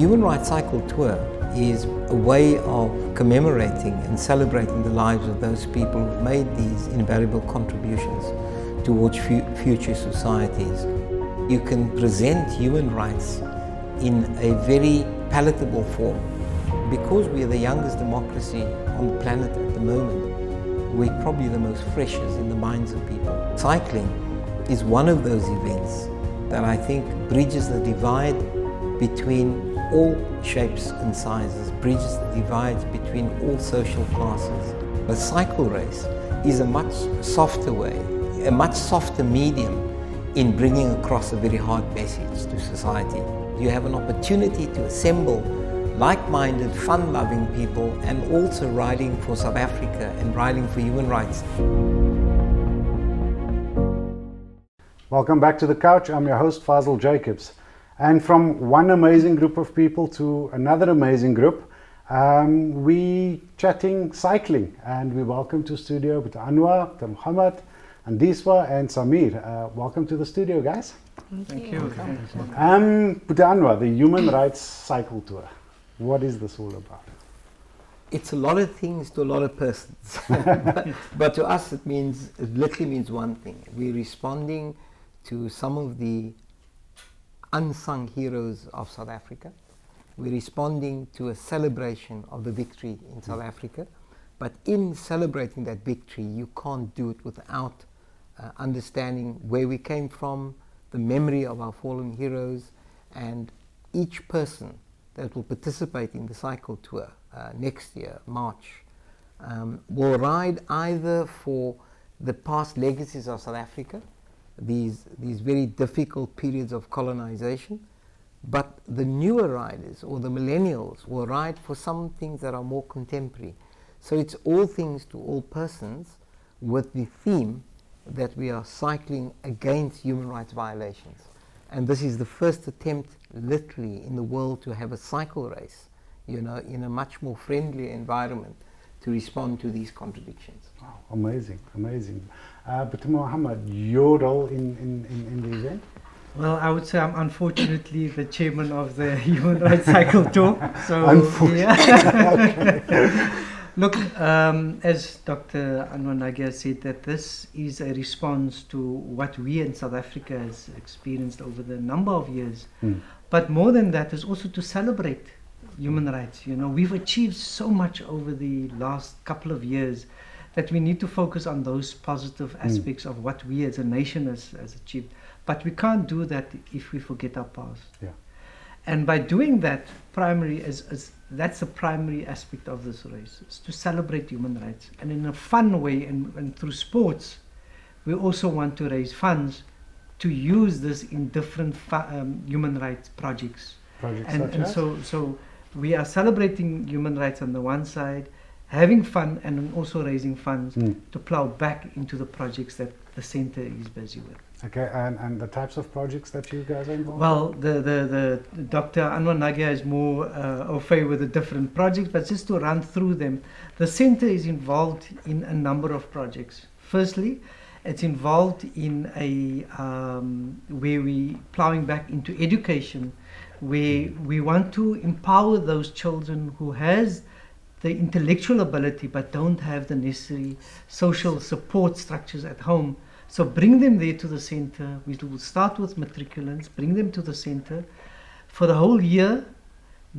Human Rights Cycle Tour is a way of commemorating and celebrating the lives of those people who've made these invaluable contributions towards future societies. You can present human rights in a very palatable form. Because we are the youngest democracy on the planet at the moment, we're probably the most freshest in the minds of people. Cycling is one of those events that I think bridges the divide between all shapes and sizes, bridges the divides between all social classes. A cycle race is a much softer way, a much softer medium in bringing across a very hard message to society. You have an opportunity to assemble like-minded, fun-loving people and also riding for South Africa and riding for human rights. Welcome back to The Couch. I'm your host, Fazil Jacobs. And from one amazing group of people to another amazing group, we chatting cycling. And we welcome to studio Buta Anwar, Buta Muhammad, Andiswa and Samir. Welcome to the studio, guys. Thank you. Buta Anwar, the Human Rights Cycle Tour. What is this all about? It's a lot of things to a lot of persons. but to us it literally means one thing. We're responding to some of the unsung heroes of South Africa. We're responding to a celebration of the victory in South Africa. But in celebrating that victory, you can't do it without understanding where we came from, the memory of our fallen heroes, and each person that will participate in the cycle tour next year, March, will ride either for the past legacies of South Africa, these very difficult periods of colonization, but the newer riders or the millennials will ride for some things that are more contemporary. So it's all things to all persons with the theme that we are cycling against human rights violations. And this is the first attempt literally in the world to have a cycle race, in a much more friendly environment to respond to these contradictions. Wow, amazing, amazing. But Muhammad, your role in the event? Well, I would say I'm unfortunately the chairman of the Human Rights Cycle Tour. So, yeah. Look, as Dr. Anwar Nagia said, that this is a response to what we in South Africa has experienced over the number of years. But more than that is also to celebrate human rights. We've achieved so much over the last couple of years that we need to focus on those positive aspects of what we as a nation has achieved. But we can't do that if we forget our past. Yeah. And by doing that, that's the primary aspect of this race, is to celebrate human rights. And in a fun way, and through sports, we also want to raise funds to use this in different human rights projects. So we are celebrating human rights on the one side, having fun, and also raising funds to plow back into the projects that the center is busy with. Okay, and the types of projects that you guys are involved in? Well, the Dr. Anwar Nagia is more au fait with the different projects, but just to run through them, the center is involved in a number of projects. Firstly, it's involved in where we plowing back into education, where we want to empower those children who has the intellectual ability but don't have the necessary social support structures at home. So bring them there to the center. We will start with matriculants, bring them to the center for the whole year,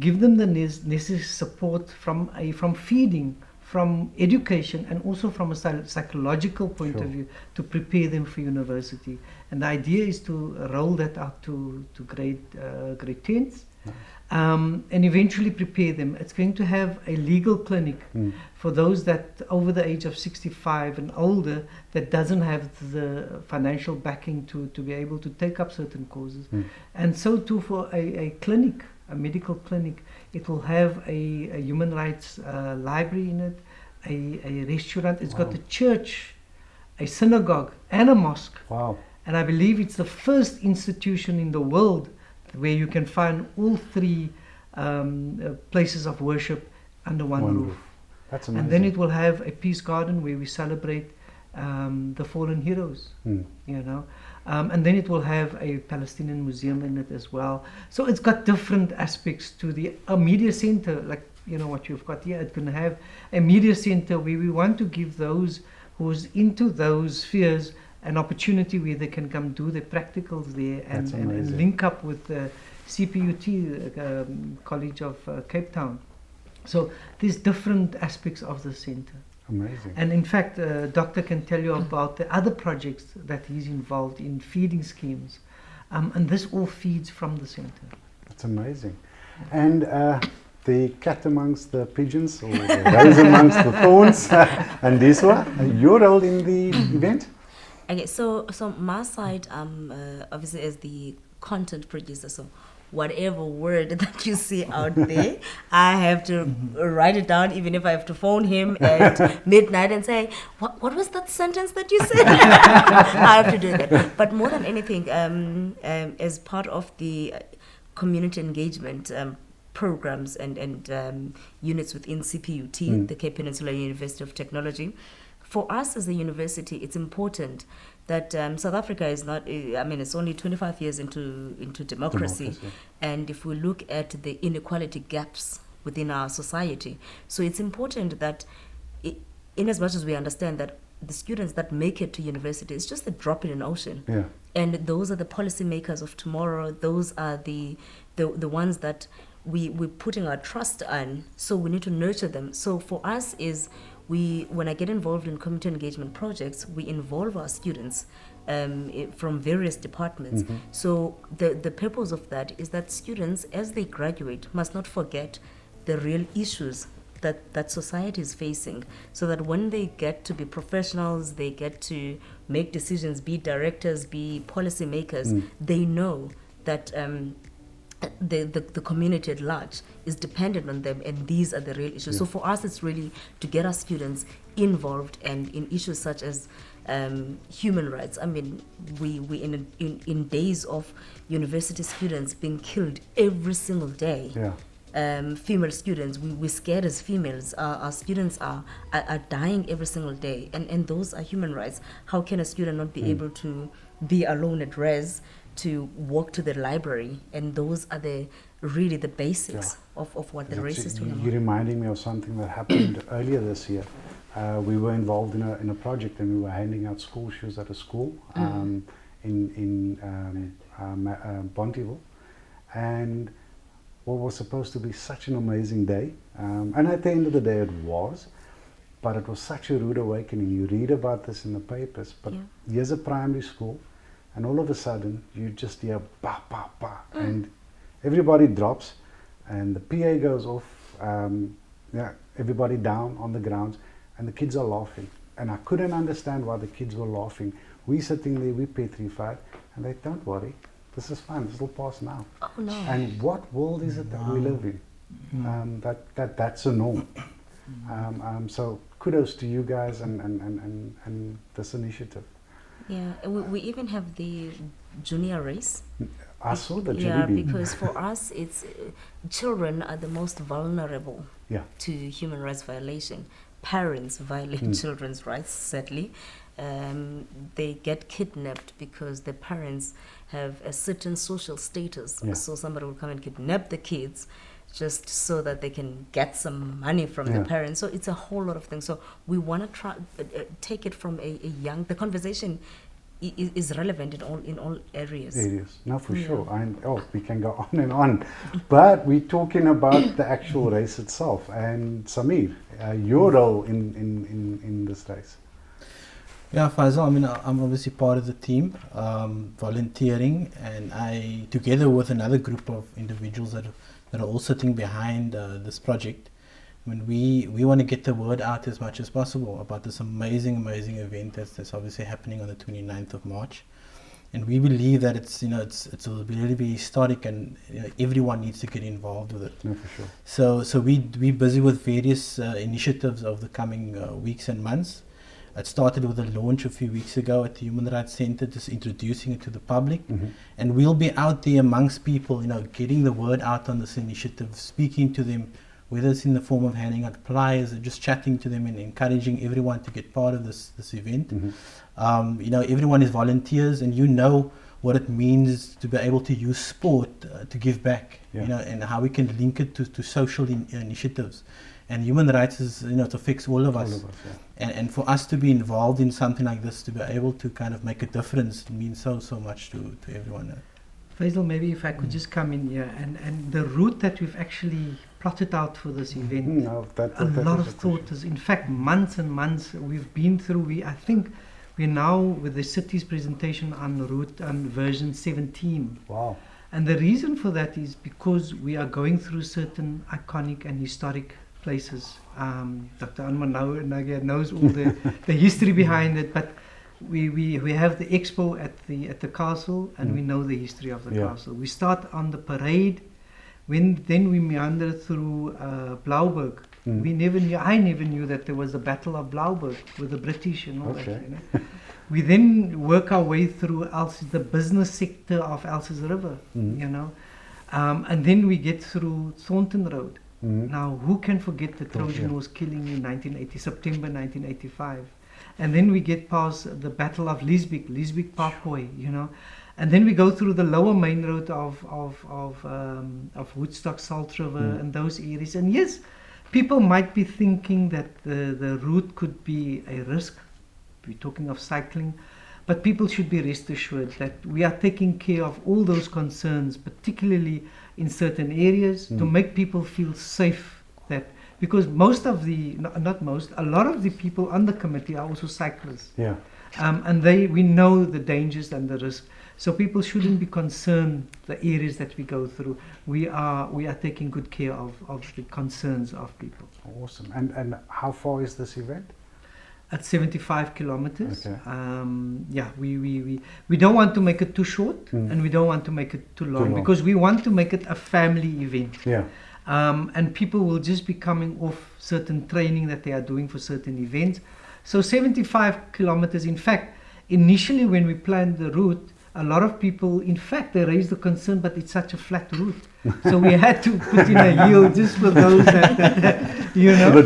give them the necessary support from feeding, from education, and also from a psychological point of view to prepare them for university. And the idea is to roll that out to grade 10s. And eventually prepare them. It's going to have a legal clinic for those that over the age of 65 and older that doesn't have the financial backing to be able to take up certain courses. And so too for a clinic, a medical clinic, it will have a human rights library in it, a restaurant. It's got a church, a synagogue and a mosque. Wow. And I believe it's the first institution in the world where you can find all three places of worship under one roof. That's amazing. And then it will have a peace garden where we celebrate the fallen heroes. And then it will have a Palestinian museum in it as well. So it's got different aspects to a media center, like what you've got here. It can have a media center where we want to give those who's into those spheres an opportunity where they can come do their practicals there and link up with the CPUT, College of Cape Town. So there's different aspects of the center. Amazing. And in fact, Doctor can tell you about the other projects that he's involved in, feeding schemes. And this all feeds from the center. That's amazing. And the cat amongst the pigeons, or the rose amongst the thorns, and this one, your role in the event? Okay, so my side, obviously as the content producer, so whatever word that you see out there, I have to write it down, even if I have to phone him at midnight and say, what was that sentence that you said? I have to do that. But more than anything, as part of the community engagement programs and units within CPUT, the Cape Peninsula University of Technology, for us as a university, it's important that South Africa is not, it's only 25 years into democracy. And if we look at the inequality gaps within our society, so it's important that in as much as we understand that the students that make it to university is just a drop in an ocean. Yeah. And those are the policymakers of tomorrow. Those are the ones that we're putting our trust on. So we need to nurture them. So for us is, when I get involved in community engagement projects, we involve our students from various departments. So the purpose of that is that students, as they graduate, must not forget the real issues that society is facing, so that when they get to be professionals, they get to make decisions, be directors, be policymakers, they know that the community at large is dependent on them, and these are the real issues. Yeah. So for us, it's really to get our students involved and in issues such as human rights. I mean, we in days of university students being killed every single day. Yeah. Female students, we're scared as females. Our students are dying every single day, and those are human rights. How can a student not be able to be alone at res, to walk to the library? And those are really the basics of what the race is talking about. You're reminding me of something that happened earlier this year. We were involved in a project, and we were handing out school shoes at a school in Bonteheuwel, and what was supposed to be such an amazing day, and at the end of the day it was, but it was such a rude awakening. You read about this in the papers, but here's a primary school, and all of a sudden you just hear ba ba ba, and everybody drops, and the PA goes off, everybody down on the grounds, and the kids are laughing, and I couldn't understand why the kids were laughing. We sitting there, we petrified, and they, don't worry, this is fine, this will pass now. Oh no! And what world is it that we live in? That's a norm. So kudos to you guys and this initiative. Yeah, we even have the junior race. I saw the Yeah, JDB. because for us, it's children are the most vulnerable Yeah. to human rights violation. Parents violate children's rights, sadly. They get kidnapped because the parents have a certain social status. Yeah. So somebody will come and kidnap the kids just so that they can get some money from the parents. So it's a whole lot of things. So we want to try take it from a young. The conversation is relevant in all areas. Areas, no, for sure. And we can go on and on, but we're talking about the actual race itself. And Samir, your role in this race. Yeah, Faisal, I mean, I'm obviously part of the team, volunteering, and I, together with another group of individuals that are all sitting behind this project, I mean, we want to get the word out as much as possible about this amazing event that's obviously happening on the 29th of March. And we believe that it's will really be historic, and everyone needs to get involved with it. No, for sure. So we're busy with various initiatives of the coming weeks and months. It started with a launch a few weeks ago at the Human Rights Center, just introducing it to the public. And we'll be out there amongst people, getting the word out on this initiative, speaking to them whether it's in the form of handing out flyers or just chatting to them and encouraging everyone to get part of this event. You know, everyone is volunteers, and you know what it means to be able to use sport to give back, you know, and how we can link it to social initiatives. And human rights is, you know, it affects all of us. And for us to be involved in something like this, to be able to kind of make a difference, means so much to everyone. Faisal, maybe if I could just come in here, and the route that we've actually plotted out for this event, a lot of thought is, in fact, months and months we've been through. I think we're now with the city's presentation on route on version 17. Wow. And the reason for that is because we are going through certain iconic and historic places. Dr. Anwar knows all the history behind it, but we have the expo at the castle, and we know the history of the castle. We start on the parade, then we meander through Blauberg. I never knew that there was a Battle of Blauberg with the British and all that. You know? We then work our way through the business sector of Elsa's River, you know, and then we get through Thornton Road. Now, who can forget the Trojan Horse killing in September 1985? And then we get past the Battle of Liesbeek Parkway, you know, and then we go through the lower main road of Woodstock, Salt River, and those areas. And yes, people might be thinking that the route could be a risk. We're talking of cycling, but people should be rest assured that we are taking care of all those concerns, particularly in certain areas, to make people feel safe. That because most of the, not most, a lot of the people on the committee are also cyclists. And we know the dangers and the risks. So people shouldn't be concerned the areas that we go through. We are taking good care of the concerns of people. Awesome. And how far is this event? At 75 kilometers. Okay. We don't want to make it too short, and we don't want to make it too long, because we want to make it a family event. And people will just be coming off certain training that they are doing for certain events. So 75 kilometers, in fact, initially when we planned the route, a lot of people, in fact, they raised the concern, but it's such a flat route. So we had to put in a hill just for those that you know.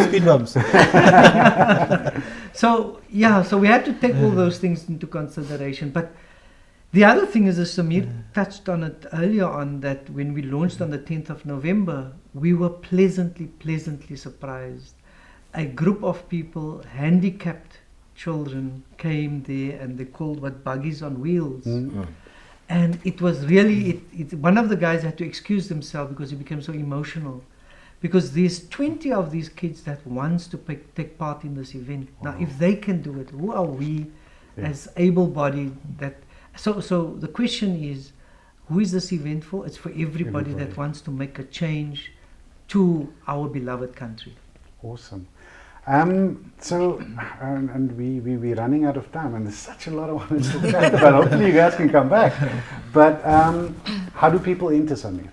Speed bumps. So we had to take all those things into consideration. But the other thing is, as Samir touched on it earlier on, that when we launched on the 10th of November, we were pleasantly surprised. A group of people, handicapped children, came there, and they called what buggies on wheels. And it was really, one of the guys had to excuse himself because he became so emotional. Because there's 20 of these kids that wants to take part in this event. Now, if they can do it, who are we as able-bodied that... So the question is, who is this event for? It's for everybody that wants to make a change to our beloved country. Awesome. So we're running out of time, and there's such a lot of wanted to chat about. Hopefully you guys can come back. But how do people enter, Samir?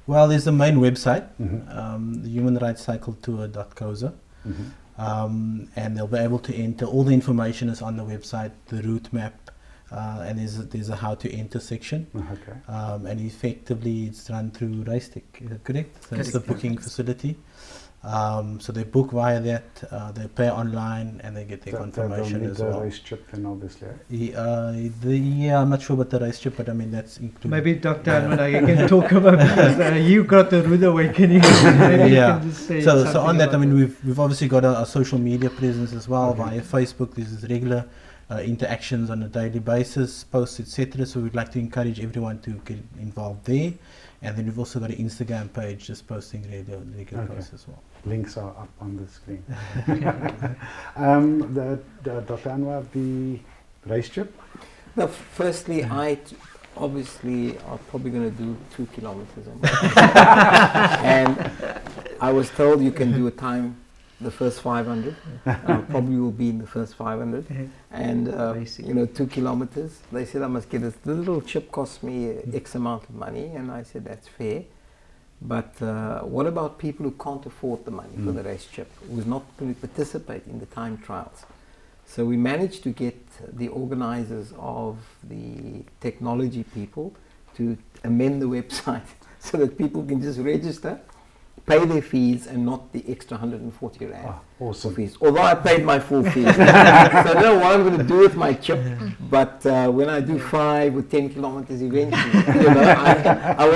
Well, there's the main website, the humanrightscycletour.coza, and they'll be able to enter. All the information is on the website, the route map, and there's a how to enter section. And effectively it's run through Racetech, is that correct? So it's the booking facility. So they book via that, they pay online, and they get their confirmation as well. The race trip then, obviously. I'm not sure about the race trip, but I mean that's included. Maybe Dr. Anwar, you can talk about because you got the rude awakening. So on that, I mean we've obviously got a social media presence as well via Facebook. This is regular interactions on a daily basis, posts, etc. So we'd like to encourage everyone to get involved there. And then we've also got an Instagram page just posting regular posts as well. Links are up on the screen. Dr. Anwar, the race trip? Now, firstly, obviously are probably going to do 2 kilometers. And I was told you can do a time the first 500. Probably will be in the first 500. And 2 kilometers. They said I must get it. The little chip cost me X amount of money, and I said that's fair. But what about people who can't afford the money for the race chip, who's not going to participate in the time trials? So we managed to get the organizers of the technology people to amend the website so that people can just register, pay their fees, and not the extra 140 rand Awesome. fees. Although I paid my full fee, so I don't know what I'm going to do with my chip. But when I do 5 or 10 kilometers eventually, I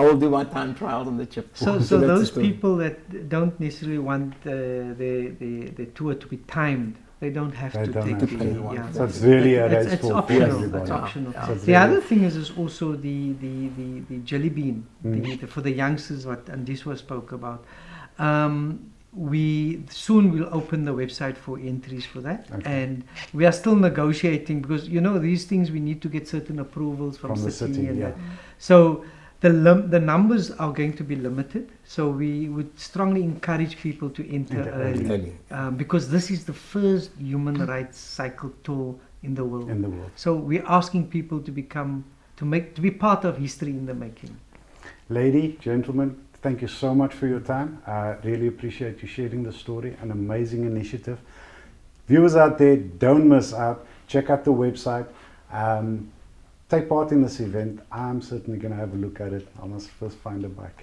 will do my time trial on the chip. So that's those the story. people that don't necessarily want the tour to be timed, they don't have They to don't take have the to. yeah. So it's really a race It's for optional. everybody. It's optional. Yeah. So it's The really- other thing is also the jelly bean for the youngsters, what Andiswa spoke about. We soon will open the website for entries for that, Okay. and we are still negotiating because these things we need to get certain approvals from From the city city, and yeah. that. So the numbers are going to be limited. So we would strongly encourage people to enter Enter early. Early. Because this is the first human rights cycle tour in the world. In the world. So we're asking people to be part of history in the making. Lady, gentlemen, thank you so much for your time. I really appreciate you sharing the story. An amazing initiative. Viewers out there, don't miss out. Check out the website. Take part in this event. I'm certainly going to have a look at it. I must first find a bike.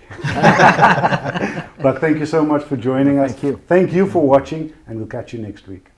But thank you so much for joining us. Thank you. Thank you for watching, and we'll catch you next week.